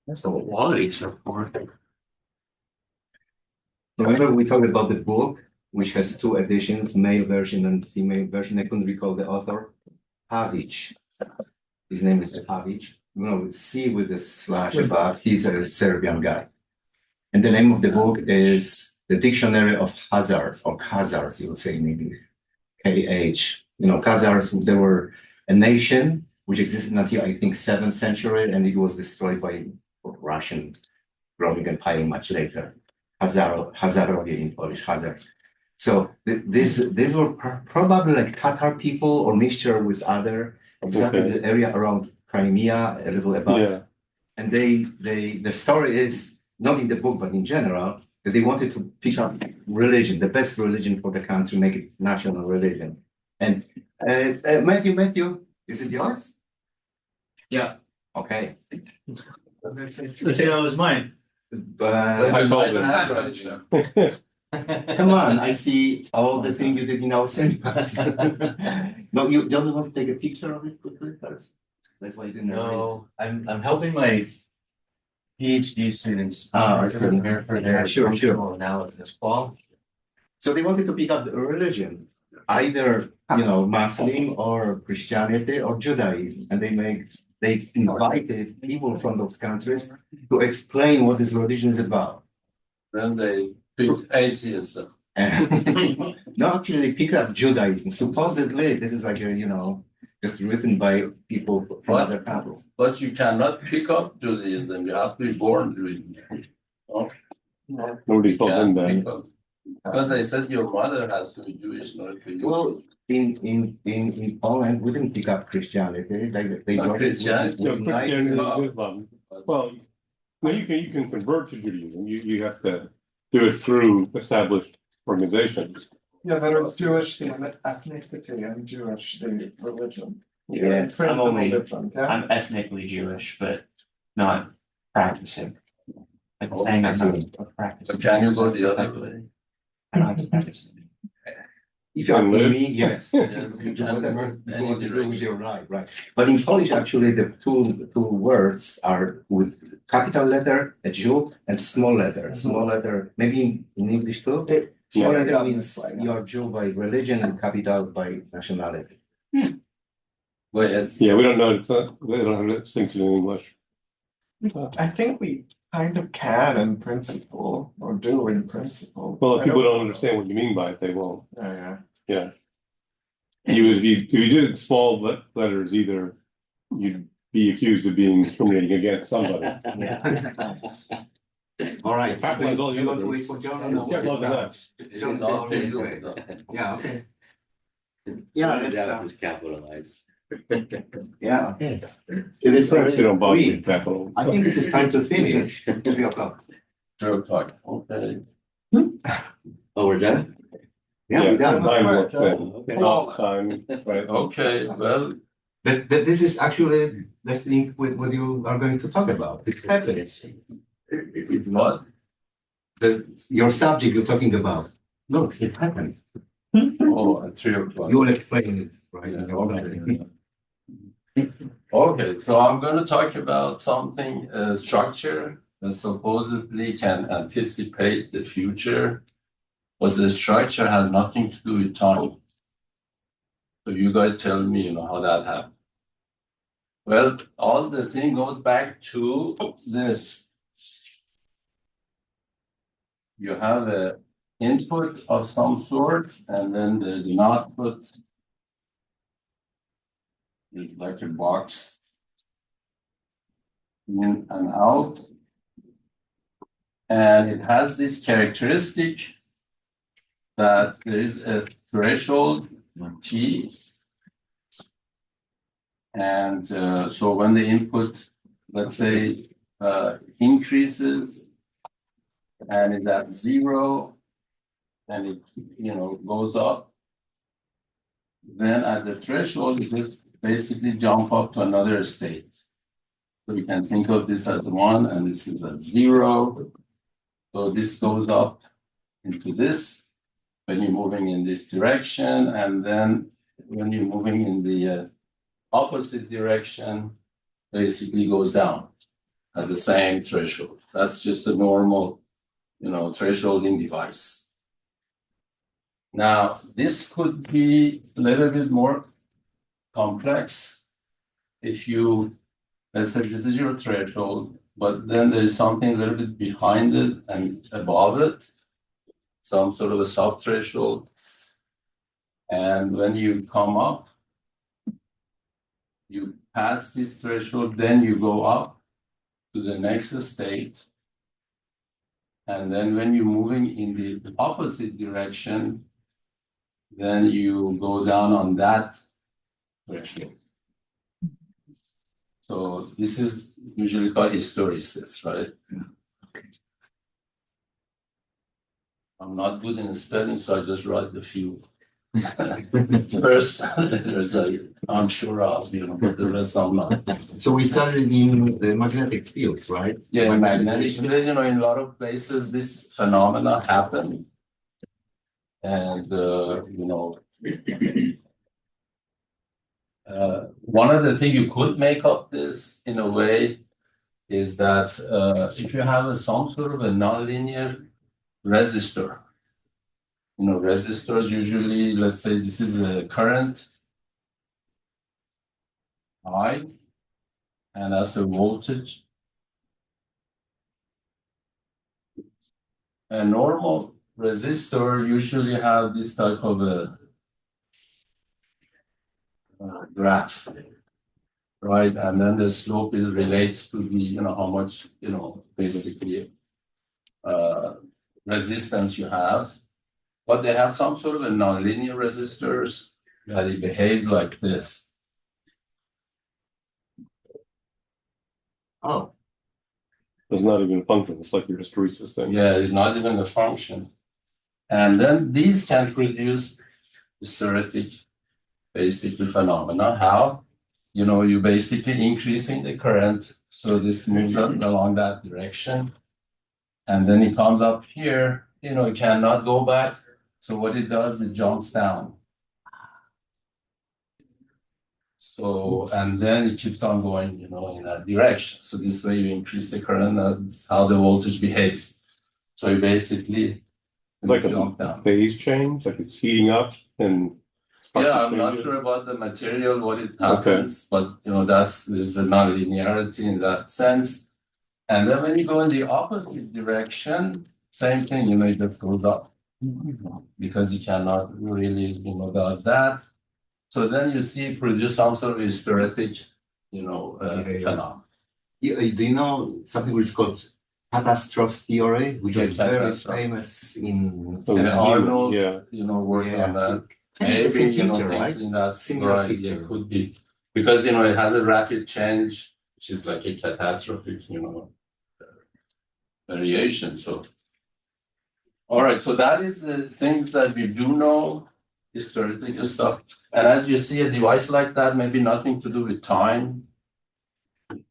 That's a quality so far. Remember we talked about the book, which has two editions, male version and female version. I couldn't recall the author. Pavic. His name is Pavic. C with the slash above. He's a Serbian guy. And the name of the book is The Dictionary of Khazars, or Khazars, you would say in English. KH. Khazars, they were a nation which existed until, I think, 7th century, and it was destroyed by Russian Roman Empire much later. Hazarowie in Polish, Khazars. So these were probably like Tatar people or mixture with other, exactly the area around Crimea, a little above. Yeah. And the story is, not in the book, but in general, that they wanted to pick up religion, the best religion for the country, make it national religion. And Matthew, is it yours? Yeah. Okay. That was mine. But come on, I see all the things you did in our cinemas. No, you don't want to take a picture of it quickly first? That's why you didn't No, I'm helping my PhD students prepare for their functional analysis qual. So they wanted to pick up the religion, either Muslim or Christianity or Judaism, and they invited people from those countries to explain what this religion is about. Then they picked atheism. No, actually, they picked up Judaism. Supposedly, this is like just written by people from other countries. But you cannot pick up Judaism. You have to be born Judaism. Oh? Nobody told them that. Because I said your mother has to be Jewish in order to be. Well, in Poland, we didn't pick up Christianity. They Not Christianity. No, Christianity is Islam. Well, no, you can convert to Judaism. You have to do it through established organizations. Yeah, there is Jewish the ethnicity and Jewish the religion. Yeah, Yeah? I'm ethnically Jewish, but not practicing. Like saying I'm not practicing. Can you go the other way? I don't have to practice. If you ask me, yes. Yes, you can Whatever move you any want to do with direction. your life, right? But in Polish, actually, the two words are with capital letter, a Jew, and small letter. Small letter, maybe in English too. Small letter means you're Jew by religion, and capital by nationality. Well, Yeah, we don't know. They don't have distinction in English. I think we kind of can in principle, or do in principle. Well, if people don't understand what you mean by it, they won't. Yeah. Yeah. If you did small letters, either you'd be accused of being discriminating against somebody. All right. Capitalize all You want to the wait for John? Capitalize that. John's always great. Yeah. Okay. Yeah. Let's. Capitalized. Yeah. Okay. It is You don't bother three. with capital. I think this is time to finish. 3 o'clock. 3 o'clock. Okay. Oh, we're done? Yeah, we're done. Time works then. Okay. Time, right? Okay. Well, But this is actually the thing with what you are going to talk about. It happens. It's what? Your subject you're talking about. Look, it happens. Oh, at 3 o'clock. You will explain it, right? in your own- Okay, so I'm going to talk about something, structure that supposedly can anticipate the future, but the structure has nothing to do with time. So you guys tell me, how that happened. Well, all the thing goes back to this. You have an input of some sort, and then there's an output. It's like a box in and out. And it has this characteristic that there is a threshold T. And so when the input, let's say, increases and is at 0, and it goes up, then at the threshold, it just basically jump up to another state. So we can think of this as 1, and this is at 0. So this goes up into this when you're moving in this direction, and then when you're moving in the opposite direction basically goes down at the same threshold. That's just a normal, thresholding device. Now, this could be a little bit more complex if you, let's say this is your threshold, but then there is something a little bit behind it and above it, some sort of a sub-threshold. And when you come up, you pass this threshold, then you go up to the next state. And then when you're moving in the opposite direction, then you go down on that threshold. So this is usually called hysteresis, right? I'm not good in spelling, so I just write the few first letters. I'm sure I'll be, but the rest I'm not. So we studied in the magnetic fields, right? Yeah, magnetic field, in a lot of places this phenomena happen. And, one of the things you could make up this in a way is that if you have some sort of a nonlinear resistor, resistors usually, let's say this is a current I, and that's a voltage. A normal resistor usually have this type of a graph, right? And then the slope is relates to the, how much, basically resistance you have. But they have some sort of a nonlinear resistors that it behaves like this. Oh, It's not even a function, it's like your hysteresis thing. Yeah, it's not even a function. And then these can produce hysteretic basically phenomena. How? You basically increasing the current, so this moves up along that direction. And then it comes up here, it cannot go back. So what it does, it jumps down. So, and then it keeps on going, in that direction. So this way you increase the current, that's how the voltage behaves. So you basically It's like jump a down. phase change, like it's heating up and. Yeah, I'm not sure about the material, what it happens, but there's a nonlinearity in that sense. And then when you go in the opposite direction, same thing, it just goes up because you cannot really, does that. So then you see produce some sort of hysteretic, phenomenon. do you know something which is called catastrophe theory, which is very Catastrophe. famous in Oh, And yeah. Arnold, Yeah. worked on that. Kind of the Maybe, same picture, things right? in that Similar right, picture. yeah, could be. Because, it has a rapid change, which is like a catastrophic, variation, so. All right, so that is the things that we do know, historical stuff. And as you see, a device like that, maybe nothing to do with time.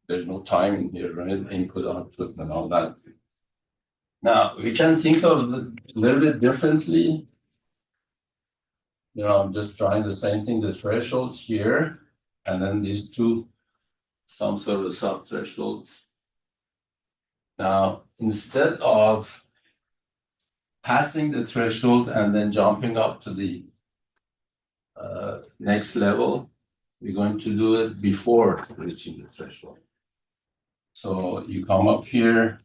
There's no time in here, right? Input, output, and all that. Now, we can think of it a little bit differently. I'm just trying the same thing, the thresholds here, and then these two, some sort of sub-thresholds. Now, instead of passing the threshold and then jumping up to the next level, we're going to do it before reaching the threshold. So you come up here,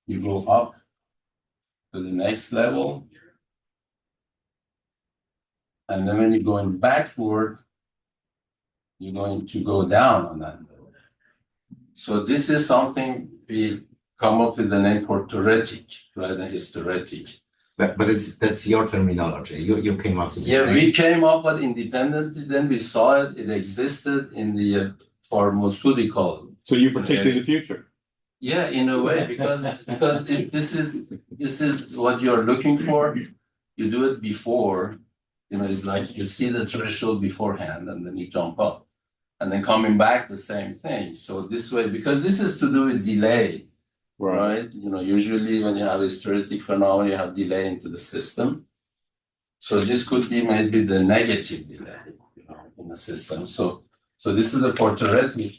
you go up to the next level, and then when you're going backward, you're going to go down on that level. So this is something we come up with the name proteretic rather than hysteretic. But that's your terminology. You came up with this Yeah, name. we came up with independently, then we saw it, it existed in the pharmaceutical. So you predicted the future. Yeah, in a way, because if this is what you're looking for, you do it before, it's like you see the threshold beforehand and then you jump up. And then coming back, the same thing. So this way, because this is to do with delay, right? Usually when you have a hysteretic phenomenon, you have delay into the system. So this could be maybe the negative delay, in the system. So So this is a proteretic,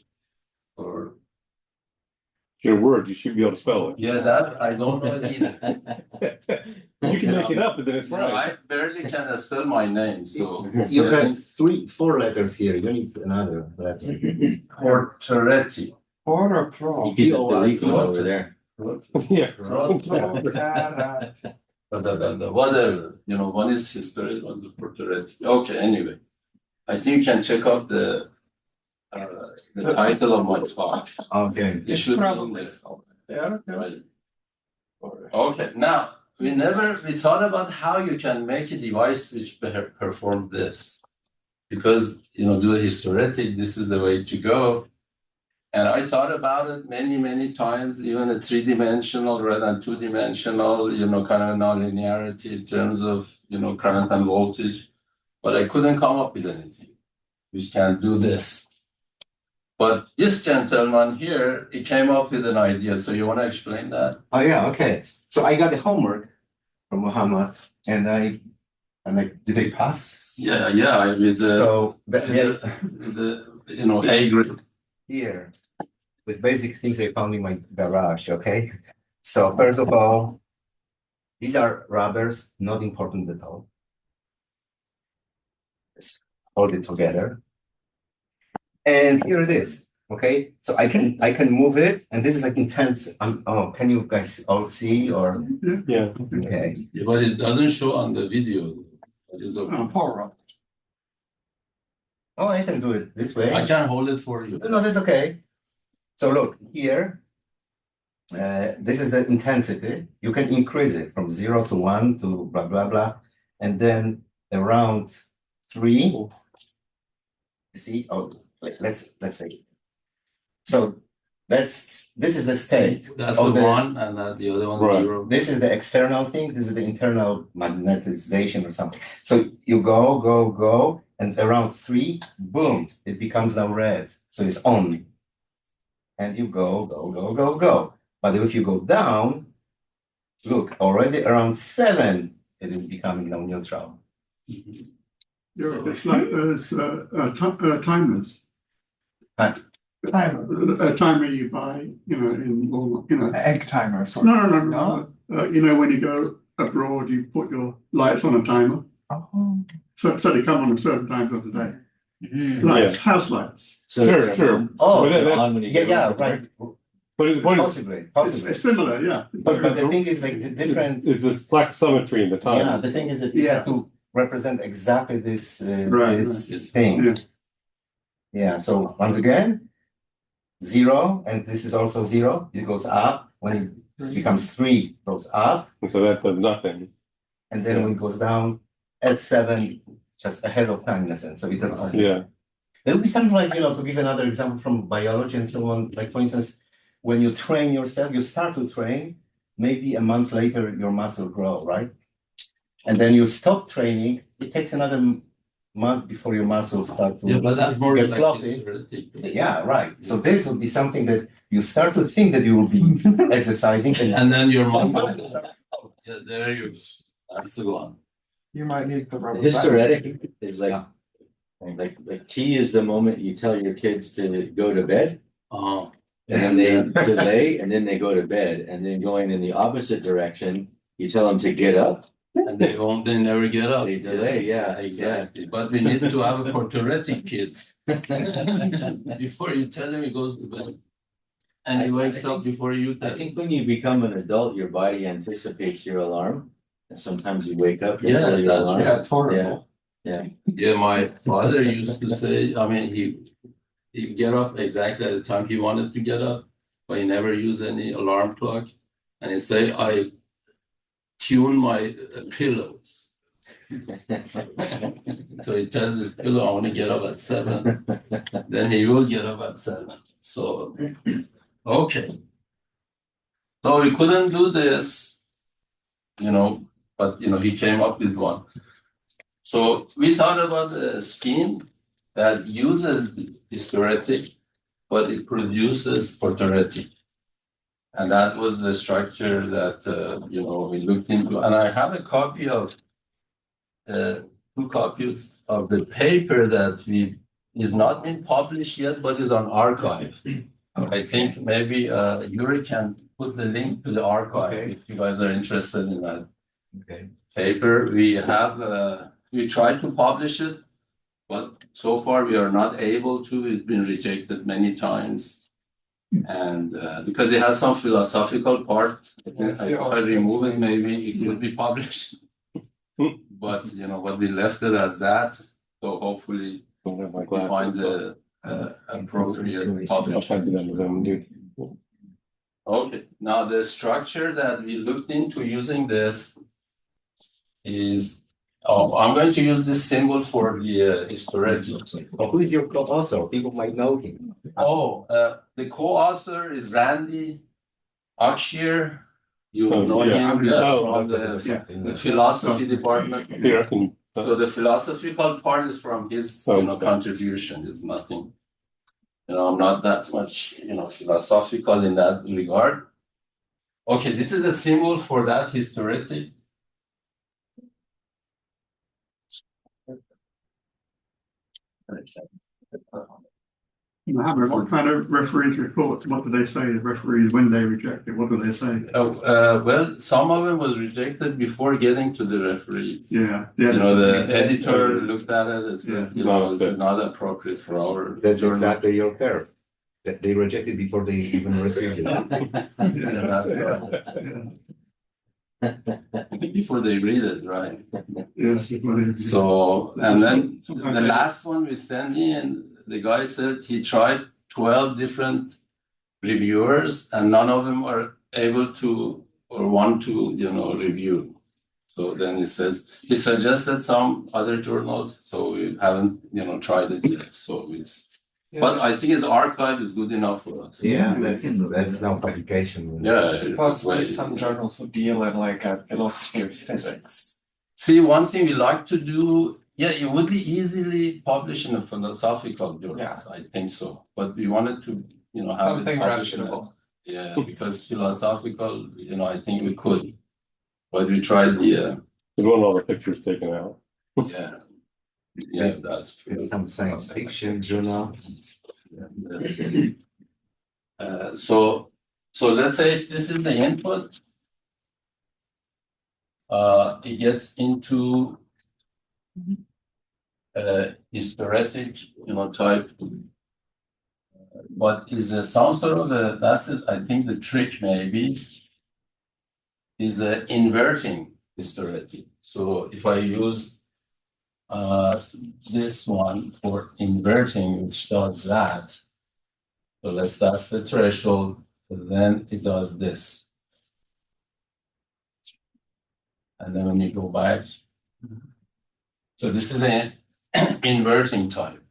or Your word, you should be able to spell it. yeah, that I don't know either. You can make it up, and then it's You know, right. I barely can spell my name, so You have 4 letters here, you need another letter. proteretic. Or a You pro. can just delete one over there. Yeah. Whatever, you know, one is history, one is proteretic. Okay, anyway, I think you can check out the title of my talk. Okay. It should be in Probably there. so. Yeah, okay. Right. Okay, now we thought about how you can make a device which perform this, because you know, do a hysteretic, this is the way to go. And I thought about it many times, even a 3-dimensional rather than 2-dimensional, you know, kind of nonlinearity in terms of, you know, current and voltage, but I couldn't come up with anything which can do this. But this gentleman here, he came up with an idea. So you want to explain that? Oh, yeah, okay. So I got the homework from Mohammad, and did I pass? Yeah, with the, So with the you know, A grade. here, with basic things I found in my garage, okay? So first of all, these are rubbers, not important at all. Let's hold it together. And here it is, okay? So I can move it, and this is like intense. Can you guys all see or? Yeah. Okay. Yeah, but it doesn't show on the video. It is okay. Oh, I can do it this way. I can hold it for you. No, that's okay. So look here. This is the intensity. You can increase it from 0 to 1 to blah blah blah, and then around 3. You see? Oh, let's say. So this is the state. That's of the one, and the other one's Right. 0. This is the external thing. This is the internal magnetization or something. So you go, and around 3, boom, it becomes now red. So it's on. And you go. But if you go down, look, already around 7, it is becoming now neutral. Yeah, it's like those timers. Timer. A timer you buy, you know, in Walmart, you know. Egg timer. Sort No. You know, when you go abroad, you put your lights on a timer. Oh. So they come on at certain times of the day. Mm-hmm. Lights, house lights. So Sure, they're sure. on- Oh, they're that's- on when you Yeah, get home. right. But is Possibly. It's similar, yeah. But the thing is, like, the different. It's this black symmetry in the time. Yeah, the thing is that it has to represent exactly this Right, this thing. Yeah. Yeah. So once again, 0, and this is also 0. It goes up. When it becomes 3, it goes up, And so that does nothing. and then when it goes down at 7, just ahead of time in a sense. So it Yeah. there will be something like, you know, to give another example from biology and so on. Like for instance, when you train yourself, you start to train. Maybe a month later, your muscle grow, right? And then you stop training. It takes another month before your muscles start to Yeah, but that's more get like floppy. hysteretic. Yeah, right. So this would be something that you start to think that you will be exercising, And then your muscles. muscles are- Yeah, there you go. That's the one. You might need the rubber. Hysteretic is like, Yeah. like T is the moment you tell your kids to go to bed, Uh-huh. and then they delay, and then they go to bed, and then going in the opposite direction, you tell them to get up. And they never get up. They delay, yeah. Exactly. But we need to have a proteretic kid. Before you tell him he goes to bed. And he wakes up before you I tell him. think when you become an adult, your body anticipates your alarm, and sometimes you wake up. Yeah, before your that's alarm. Yeah, it's horrible. Yeah, my father used to say, I mean, he'd get up exactly at the time he wanted to get up, but he never used any alarm clock. And he'd say, I tune my pillows. So he tells his pillow, I want to get up at 7. Then he will get up at 7. So, okay. So we couldn't do this, you know, but, you know, he came up with one. So we thought about a scheme that uses the hysteretic, but it produces proteretic. And that was the structure that, you know, we looked into. And I have a copy of, 2 copies of the paper that we is not been published yet, but is on archive. I think maybe Yuri can put the link to the archive Okay. if you guys are interested in that Okay. paper. We tried to publish it, but so far we are not able to. It's been rejected many times. And because it has some philosophical part, if I remove it, maybe it will be published. But but we left it as that. So hopefully Don't have my we find glasses, so the appropriate I'll publish. pass it on to them, dude. Okay, now the structure that we looked into using this is, I'm going to use this symbol for the historetic. But who is your co-author? People might know him. The co-author is Randy Akshier. You Oh, know yeah. him Oh, from the philosophy department. Here, I can. So the philosophical part is from his, Okay. contribution. It's nothing. I'm not that much, philosophical in that regard. Okay, this is a symbol for that historetic. Mohammed, what kind of referees report? What do they say? The referees when they reject it, what do they say? Well, some of it was rejected before getting to the referee. Yeah. The editor looked at it and said, Yeah. this is not appropriate for our That's journal. exactly your curve. That they rejected before they even received it. Yeah, that's right. Before they read it, right? Yeah. So, and then the last one we sent in, the guy said he tried 12 different reviewers and none of them are able to or want to, review. So then he says, he suggested some other journals, so we haven't, tried it yet. So it's, but I think his archive is good enough for us. Yeah, that's no publication. Yeah. Possibly some journals will deal in like a philosophy of physics. See, one thing we like to do, it would be easily published in a philosophical journal. Yeah. I think so. But we wanted to, have Something it published in reputable. because philosophical, I think we could. But we tried the, We want all the pictures taken out. that's true. Some science fiction journal. So let's say this is the input. It gets into historetic, type. But is there some sort of that's it. I think the trick maybe is inverting historetic. So if I use this one for inverting, which does that. So that's the threshold, then it does this. And then when you go back, so this is an inverting type,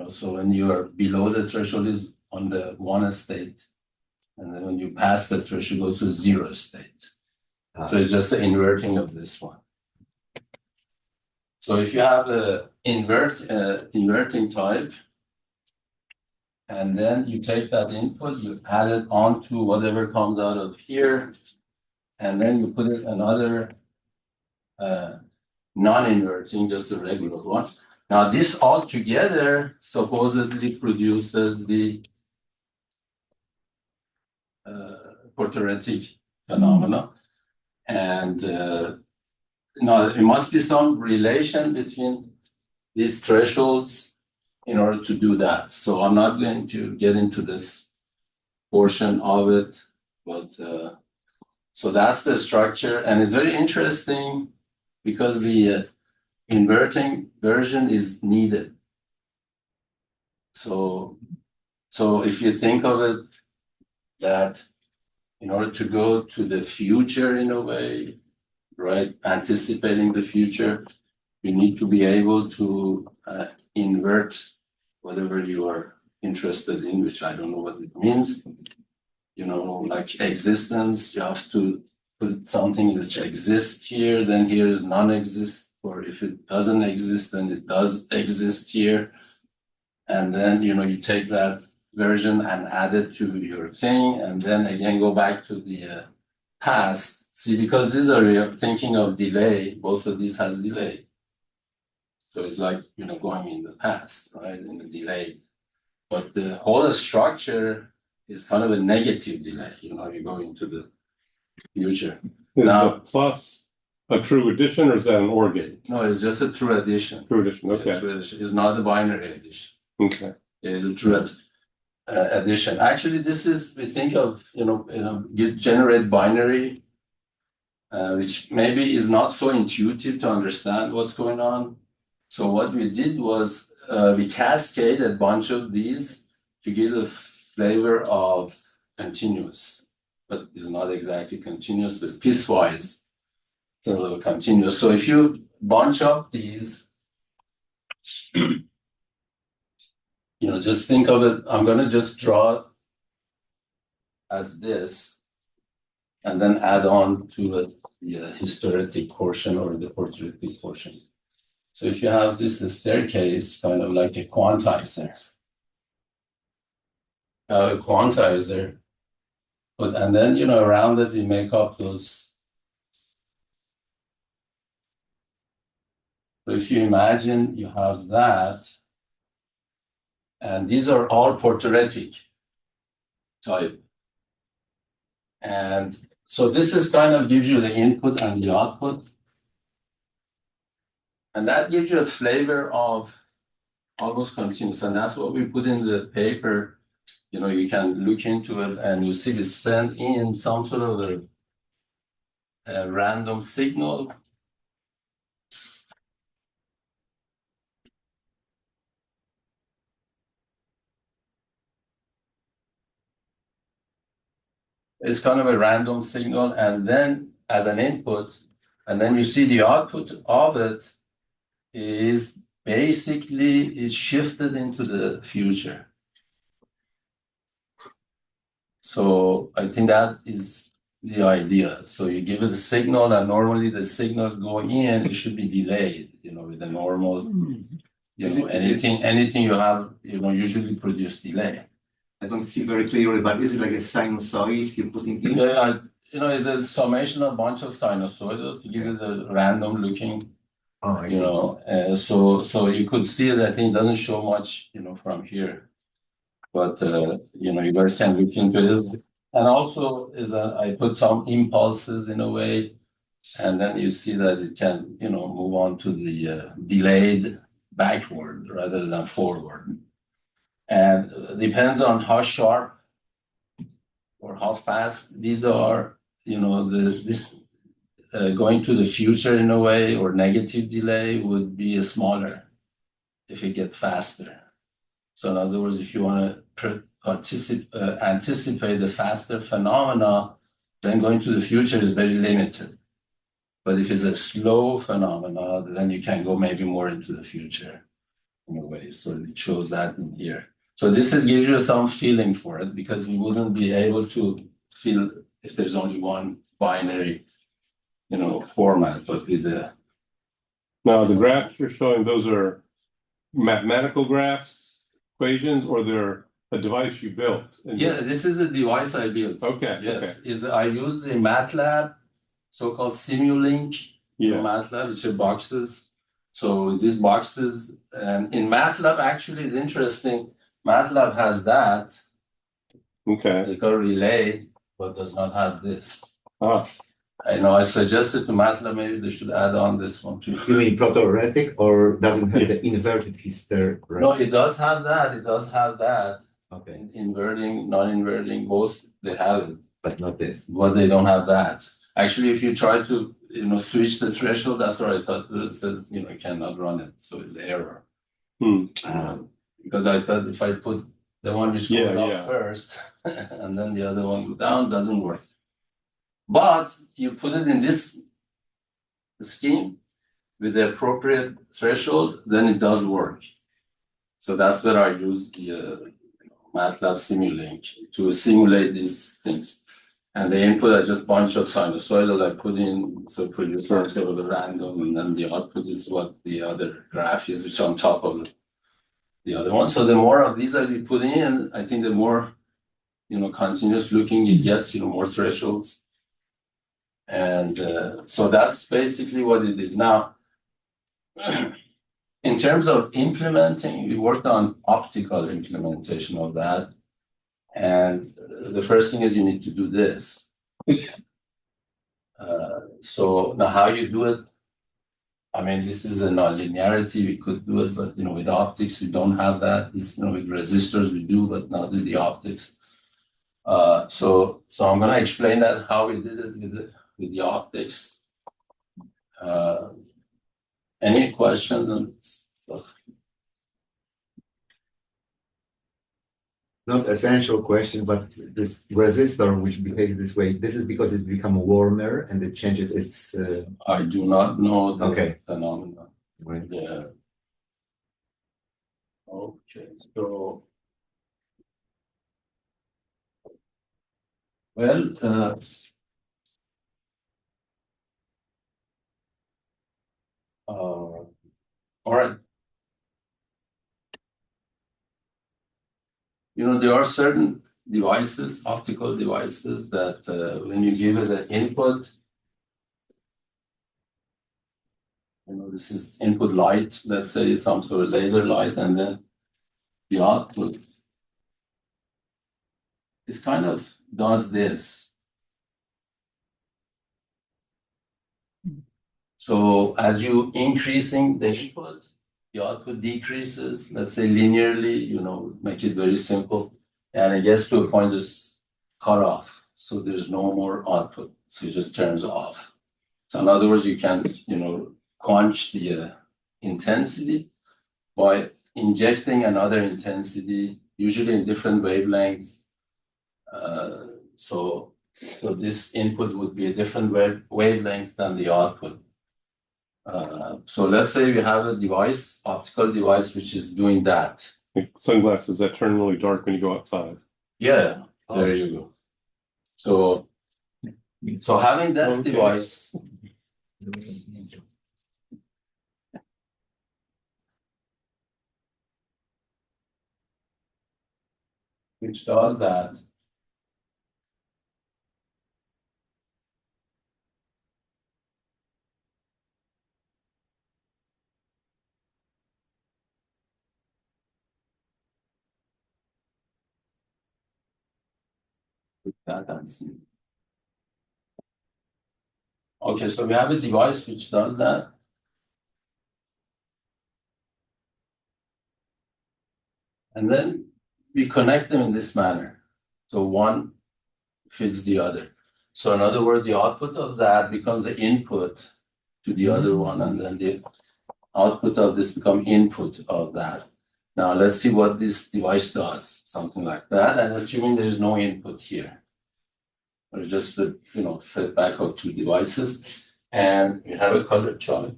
so when you are below the threshold is on the 1 state, and then when you pass the threshold, it goes to 0 state. So it's just the inverting of this one. So if you have a inverting type, and then you take that input, you add it onto whatever comes out of here, and then you put it another non-inverting, just a regular one. Now this all together supposedly produces the proteretic phenomena. And it must be some relation between these thresholds in order to do that. So I'm not going to get into this portion of it, but so that's the structure, and it's very interesting because the inverting version is needed. So if you think of it, that in order to go to the future in a way, right, anticipating the future, you need to be able to invert whatever you are interested in, which I don't know what it means. Like existence, you have to put something which exists here, then here is non-exist, or if it doesn't exist, then it does exist here. And then, you take that version and add it to your thing, and then again go back to the past. See, because these are, you're thinking of delay, both of these has delay. So it's like, going in the past, right, in the delay. But the whole structure is kind of a negative delay, you go into the future. Is Now- the plus a true addition or is that an OR gate? No, it's just a true addition. True addition, Yeah, okay, true addition. It's not a binary addition. okay. It is a true addition. Actually, this is, we think of, you generate binary, which maybe is not so intuitive to understand what's going on. So what we did was we cascade a bunch of these to give a flavor of continuous, but it's not exactly continuous, but piecewise sort of continuous. So if you bunch up these, just think of it, I'm going to just draw as this, and then add on to it the hysteretic portion or the proteretic portion. So if you have this staircase, kind of like a quantizer, and then, around it, we make up those. So if you imagine you have that, and these are all proteretic type. And so this is kind of gives you the input and the output. And that gives you a flavor of almost continuous. And that's what we put in the paper. You can look into it and you see we send in some sort of a random signal. It's kind of a random signal, and then as an input, and then you see the output of it is basically shifted into the future. So I think that is the idea. So you give it a signal, and normally the signal going in, it should be delayed, with the normal, anything you have, usually produce delay. I don't see very clearly, but is it like a sinusoid you're putting in? Yeah, it's a summation of a bunch of sinusoidal to give it a random looking, Oh, I see. so you could see it. I think it doesn't show much, from here, but you guys can look into this. And also I put some impulses in a way, and then you see that it can, move on to the delayed backward rather than forward. And depends on how sharp or how fast these are, this going to the future in a way, or negative delay would be smaller if it gets faster. So in other words, if you want to anticipate the faster phenomena, then going to the future is very limited. But if it's a slow phenomena, then you can go maybe more into the future in a way. So it shows that in here. So this gives you some feeling for it, because we wouldn't be able to feel if there's only one binary, format, but with the. Now, the graphs you're showing, those are mathematical graphs, equations, or they're a device you built? Yeah, this is the device I built. Okay, Yes, I use the MATLAB, so-called Simulink, MATLAB, which are boxes. So these boxes, and in MATLAB actually is interesting. MATLAB has that. Okay. They got relay, but does not have this. Ah. I suggested to MATLAB maybe they should add on this one too. You mean proteretic, or doesn't have the inverted hyster? Right? No, it does have that. It does have that. Okay, Inverting, non-inverting, both they have it, but not this. but they don't have that. Actually, if you try to, switch the threshold, that's what I thought. It says, you cannot run it, so it's error. Because I thought if I put the one which goes up first, and then the other one go down, doesn't work. But you put it in this scheme with the appropriate threshold, then it does work. So that's where I use the MATLAB Simulink to simulate these things. And the input I just bunch of sinusoidal I put in, so produce sort of a random, and then the output is what the other graph is, which is on top of the other one. So the more of these that we put in, I think the more, continuous looking it gets, more thresholds. And so that's basically what it is now. in terms of implementing, we worked on optical implementation of that. And the first thing is you need to do this. So now how you do it, I mean, this is a nonlinearity, we could do it, but with optics, we don't have that. It's, with resistors, we do, but not with the optics. So I'm gonna explain that how we did it with the optics. Any questions and stuff? Not essential question, but this resistor which behaves this way, this is because it becomes warmer and it changes its. I do not know the Okay. phenomenon. Right. Yeah. Okay, so. Well, all right. There are certain devices, optical devices, that when you give it an input, this is input light, let's say some sort of laser light, and then the output is kind of does this. So as you increasing the input, the output decreases, let's say linearly, make it very simple. And it gets to a point just cut off. So there's no more output. So it just turns off. So in other words, you can, quench the intensity by injecting another intensity, usually in different wavelengths. So this input would be a different wavelength than the output. So let's say we have a device, optical device, which is doing that. Like sunglasses that turn really dark when you go outside. Yeah, there you go. So having this Okay. device, which does that, okay, so we have a device which does that. And then we connect them in this manner. So one fits the other. So in other words, the output of that becomes the input to the other one, and then the output of this becomes input of that. Now let's see what this device does, something like that, and assuming there's no input here. Or just the feedback of two devices, and we have a color chart.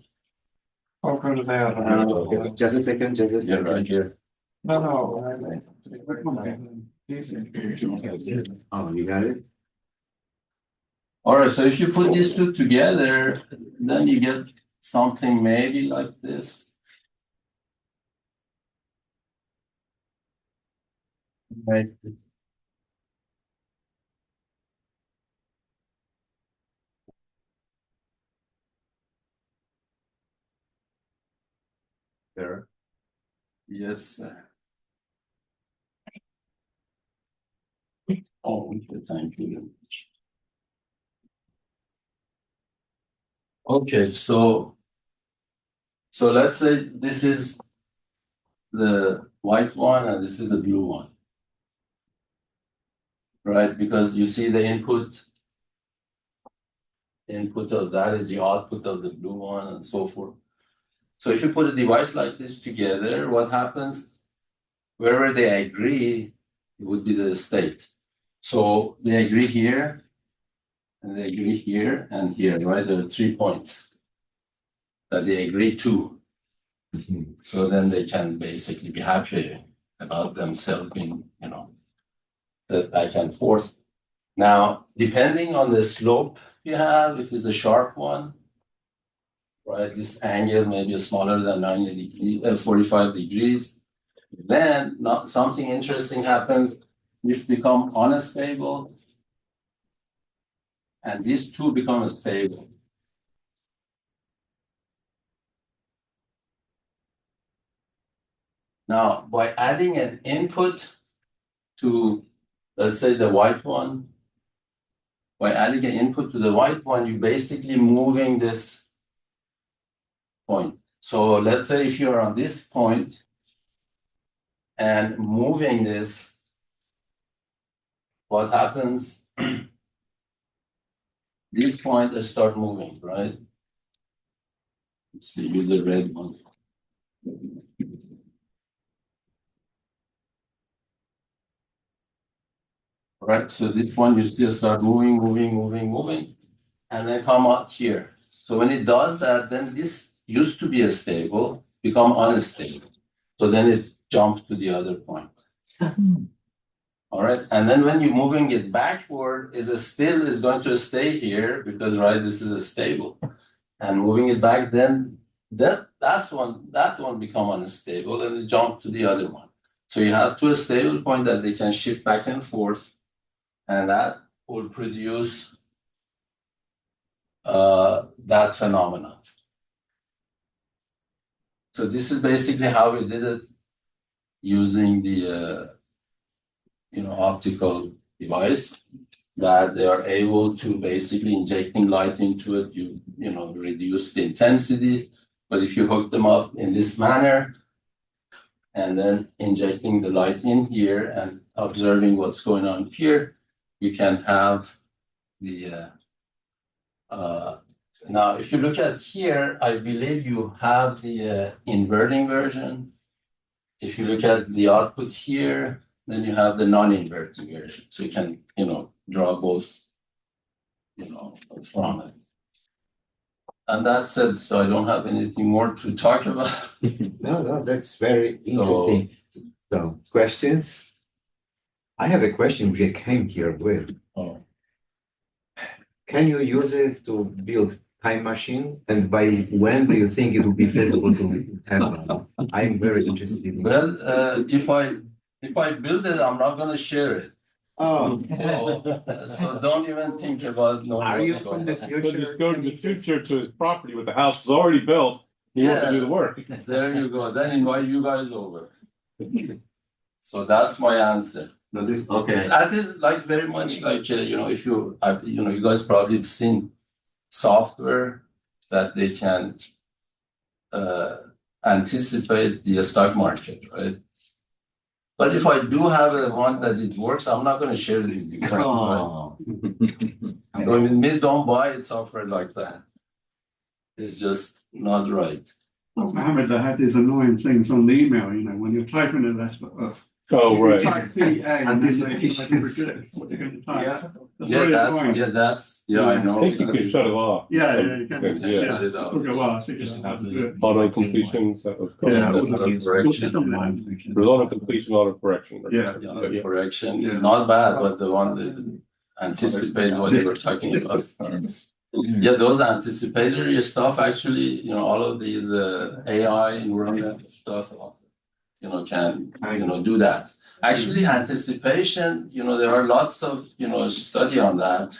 I'll go to that. Just a second, just a Yeah, second. right here. No. Oh, you got it? All right, so if you put these two together, then you get something maybe like this. Right. There. Yes, sir. Oh, okay, thank you very much. Okay, so let's say this is the white one and this is the blue one, right? Because you see the input of that is the output of the blue one and so forth. So if you put a device like this together, what happens? Wherever they agree, it would be the state. So they agree here, and they agree here and here, right? There are 3 points that they agree to. So then they can basically be happy about themselves being, that back and forth. Now, depending on the slope you have, if it's a sharp one, right, this angle may be smaller than 45 degrees, then something interesting happens. This become unstable, and these two become stable. Now, by adding an input to, let's say, the white one, by adding an input to the white one, you're basically moving this point. So let's say if you're on this point and moving this, what happens? These points start moving, right? Let's use the red one. Right, so this one you still start moving, and then come out here. So when it does that, then this used to be a stable, become unstable. So then it jumps to the other point. All right, and then when you're moving it backward, still is going to stay here because right, this is a stable, and moving it back, then that one become unstable, and it jump to the other one. So you have two stable point that they can shift back and forth, and that will produce that phenomenon. So this is basically how we did it using the optical device, that they are able to basically injecting light into it, you reduce the intensity. But if you hook them up in this manner and then injecting the light in here and observing what's going on here, you can have the now if you look at here, I believe you have the inverting version. If you look at the output here, then you have the non-inverting version. So you can, draw both, from it. And that's it. So I don't have anything more to talk about. No, that's very interesting. So, questions? I have a question which I came here with. Oh. Can you use it to build time machine? And by when do you think it will be feasible to have one? I'm very interested in. Well, if I build it, I'm not going to share it. Oh, So don't even think about knowing are you what's from going the on. So future? just go to the future to his property with the house is already built. He wants to do the work. There you go. Then invite you guys over. So that's my answer. No, this okay. That is like very much like if you guys probably have seen software that they can anticipate the stock market, right? But if I do have a one that it works, I'm not going to share it with you. Oh. Please don't buy software like that. It's just not right. Well, Mohammed, I had these annoying things on the email, when you're typing a letter. Oh, right. Type PA and then they Anticipation. predict what you're going to type. Yeah. That's very annoying. I know. I think you can shut it off. Yeah, you can. Yeah. Cut it out. Okay, well, I think it's how to do it. Auto completion, that was called. Yeah. There's auto completion, auto correction. Yeah. The correction is not bad, but the one that anticipate what you were talking about. Yeah, those anticipatory stuff actually, all of these AI neural stuff, can do that. Actually, anticipation, there are lots of study on that,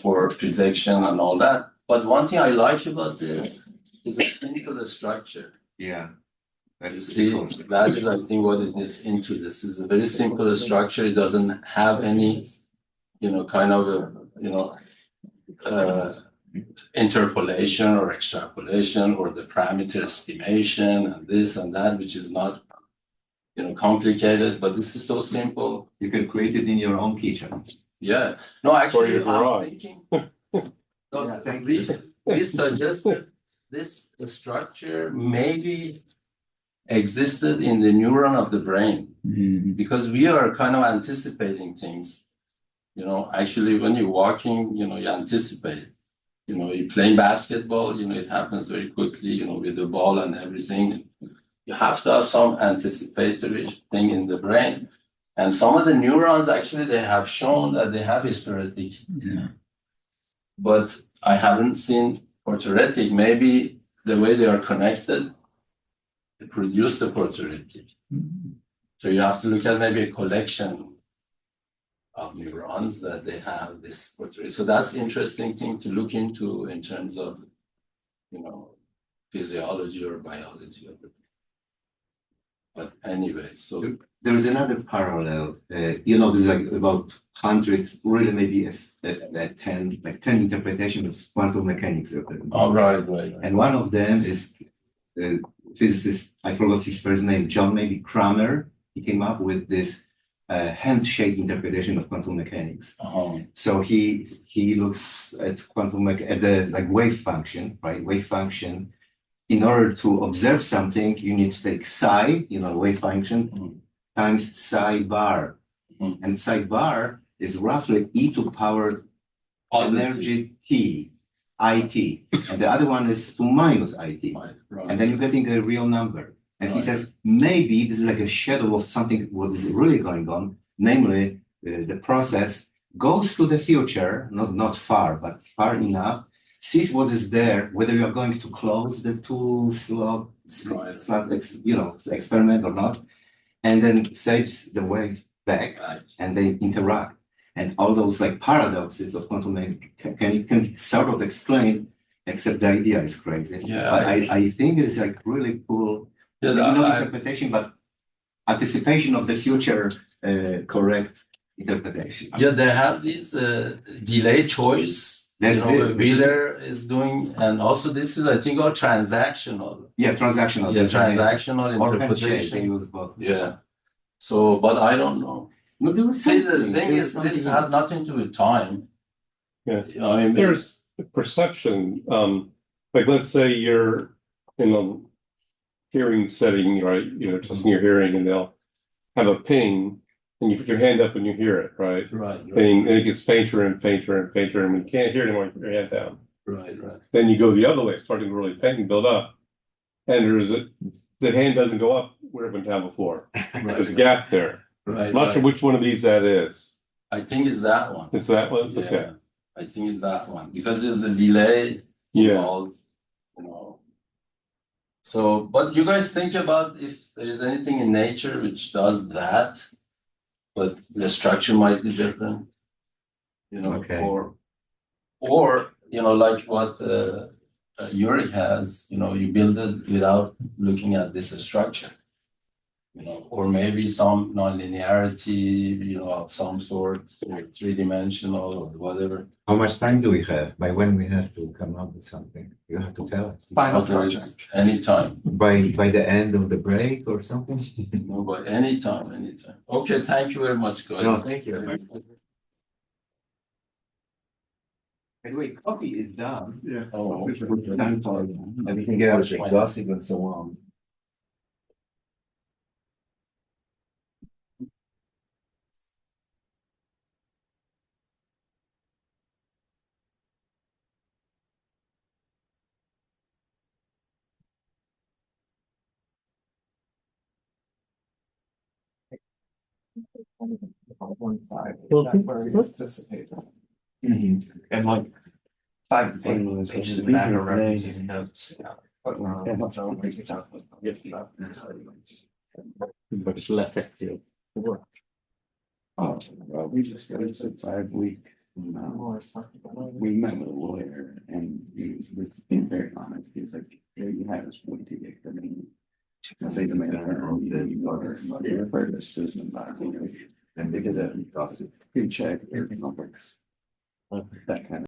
for prediction and all that. But one thing I like about this is a simple structure. Yeah. You see, that is, I think, what it is into. This is a very simple structure. It doesn't have any, kind of interpolation or extrapolation or the parameter estimation and this and that, which is not, complicated. But this is so simple. You can create it in your own kitchen. Yeah. No, actually, your I'm garage. thinking. No, we suggested this structure maybe existed in the neuron of the brain, because we are kind of anticipating things. Actually, when you're walking, you anticipate. You're playing basketball, it happens very quickly, with the ball and everything. You have to have some anticipatory thing in the brain. And some of the neurons, actually, they have shown that they have hysteretic. Yeah. But I haven't seen proteretic. Maybe the way they are connected, they produce the proteretic. So you have to look at maybe a collection of neurons that they have this proteretic. So that's the interesting thing to look into in terms of, physiology or biology of the. But anyway, so There is another parallel, there's like about 100, really maybe a 10, like 10 interpretations of quantum mechanics. oh, right. And one of them is physicist, I forgot his first name, John maybe Cramer. He came up with this handshake interpretation of quantum mechanics. So he looks at at the like wave function, right? Wave function. In order to observe something, you need to take psi, wave function, times psi bar. And psi bar is roughly e to power energy t, it. And the other one is 2 minus it. Right. And then you're getting a real number. And he says, maybe this is like a shadow of something, what is really going on, namely the process goes to the future, not far, but far enough, sees what is there, whether you are going to close the two slot experiment or not, and then saves the wave back, and they interact. And all those like paradoxes of quantum mechanics can be sort of explained, except the idea is crazy. Yeah, But I think it's like really cool, not interpretation, but anticipation of the future correct interpretation. Yeah, they have this delay choice. Wheeler is doing, and also this is, I think, all transactional. Yeah, transactional. Yeah, transactional interpretation. interpretation. Yeah. So, but I don't know. No, there was See, the something. thing is, this has nothing to do with time. Yeah. I mean, There's perception, like let's say you're in a hearing setting, right? You're testing your hearing and they'll have a ping and you put your hand up and you hear it, right? Right. Ping, and it gets fainter and fainter and fainter, and when you can't hear it anymore, you put your hand down. Right. Then you go the other way, starting to really faint and build up. And the hand doesn't go up where it went down before. There's a gap there. Right. I'm not sure which one of these that is. I think it's that one. It's that one? Yeah, Okay. I think it's that one because there's the delay involved, So, but you guys think about if there is anything in nature which does that, but the structure might be different, Okay. or like what Yuri has, you build it without looking at this structure, or maybe some nonlinearity, of some sort, or 3-dimensional or whatever. How much time do we have? By when we have to come up with something? You have to tell us. Final There is project. anytime. By the end of the break or something? No, but anytime. Okay, thank you very much, guys. No, thank you. By the way, coffee is done. Yeah. Oh, Time for everything else, like gossip and so on. On one side, Well, that where it gets dissipated. And like 5 pages in the back of references and notes. But no, Yeah. don't break it up. But it's less effective. Oh, well, we just got It's a 5 week. more stuff. We met with a lawyer and he was being very honest. He was like, there you have this point to get. I mean, I say the man, then you are, you refer to this as an environment. And they did a pre-check, everything works. That kind of.